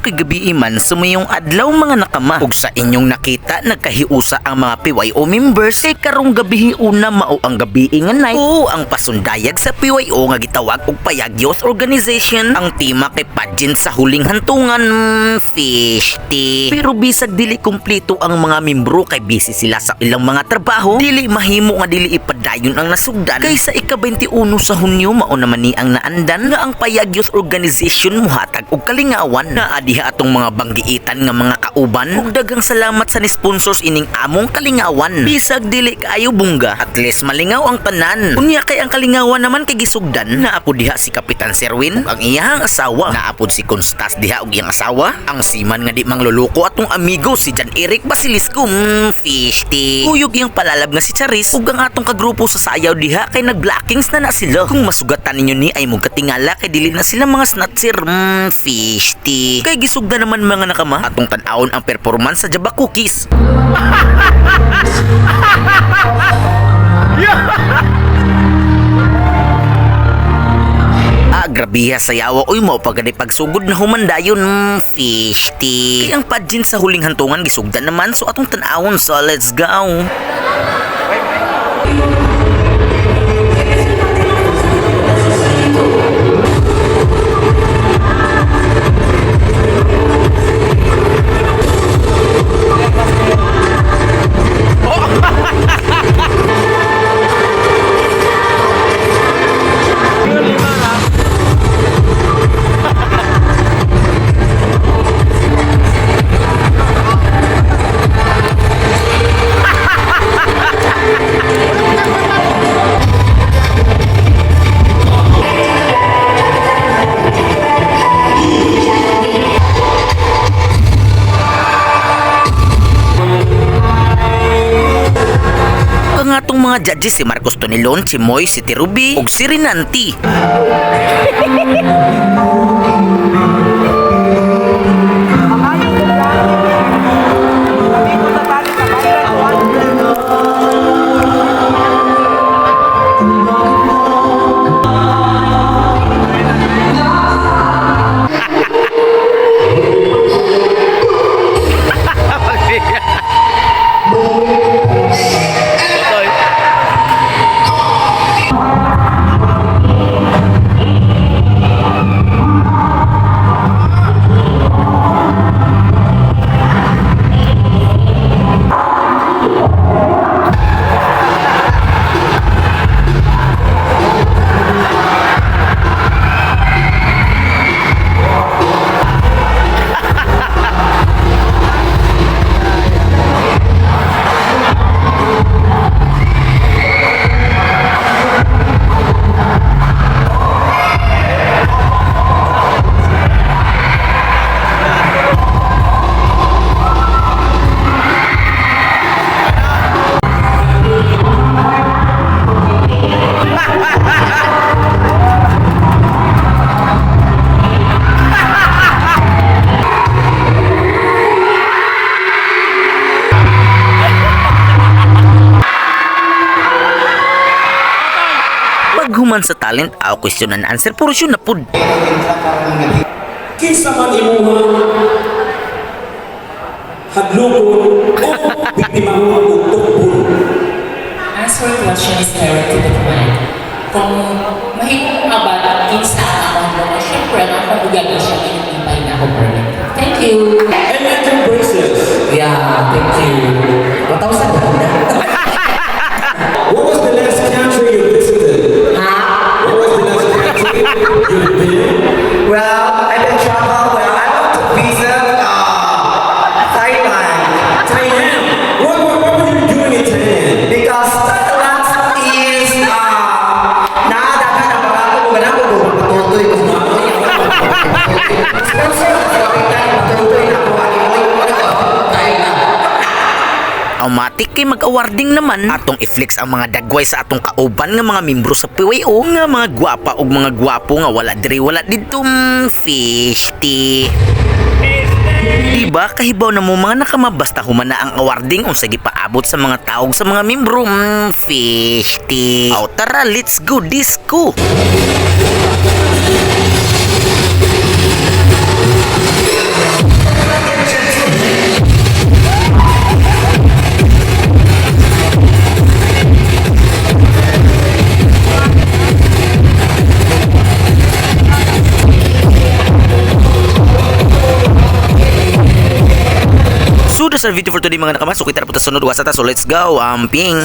kay gabi man sumayong adlaw mga nakama. Ug sa inyong nakita nagkahiusa ang mga PYO members kay karong gabi una mao ang gabi nga night. Oo, ang pasundayag sa PYO nga gitawag og Payag Youth Organization. Ang tema kay pageant sa huling hantungan, fishty. Pero bisag dili kumpleto ang mga membro kay busy sila sa ilang mga trabaho, dili mahimo nga dili ipadayon ang nasugdan. Kay sa ika-21 sa Hunyo mao naman ni ang naandan nga ang Payag Youth Organization muhatag og kalingawan na adiha atong mga banggiitan nga mga kauban. Ug daghang salamat sa ni sponsors ining among kalingawan. Bisag dili kaayo bungga, at least malingaw ang tanan. Unya kay ang kalingawan naman kay gisugdan naapod diha si Kapitan Serwin, ang iyang asawa, naapod si Constas diha og iyang asawa, ang siman nga di mangluluko atong amigo si Jan Eric Basilisco, fishty. Kuyog iyang palalab nga si Charis ug ang atong kagrupo sa sayaw diha kay nag-blackings na sila. Kung masugatan ninyo ni ay mong katingala kay dili na sila mga snatcher, fishty. Kay gisugdan naman mga nakama atong tan-awon ang performance sa Jaba Cookies. Grabiha sa yawa uy mo pagani pagsugod na humandayon, fishty. Ang pageant sa huling hantungan gisugdan naman so atong tan-awon, so let's go. Ang atong mga judges si Marcos Tonilon, si Moy, si Tirubi ug si Rinanti. Paghuman sa talent, question and answer, puro siya na pud. Kinsa man imuha hadlokon o biktima mo ang tukpon. Answer question is directed to the mind. Kung mahigong abad, kinsa ang mga syempre, ang pag-ugali siya, inipay na ako permit. Thank you. And let your braces. Yeah, thank you. 1,000 na. What was the last country you visited? What was the last country you've been? Well, I've been travel. Well, I went to visit Thailand Thailand. What were you doing in Thailand? because Thailand is nakadagan ang mga kumuganang ko matutoy ko sponsor sa Thailand matutoy na ko Thailand. Automatic kay mag-awarding naman atong i-flex ang mga dagway sa atong kauban nga mga membro sa PYO nga mga gwapa ug mga gwapo nga wala diri wala dito, fishty. Diba kahibaw na mo mga nakamabasta humana ang awarding unsa gipaabot sa mga taog sa mga membro, fishty. Aw tara, let's go disco. sa video for today mga nakama. So kita na po ta sunod wasa ta. So let's go. Ping.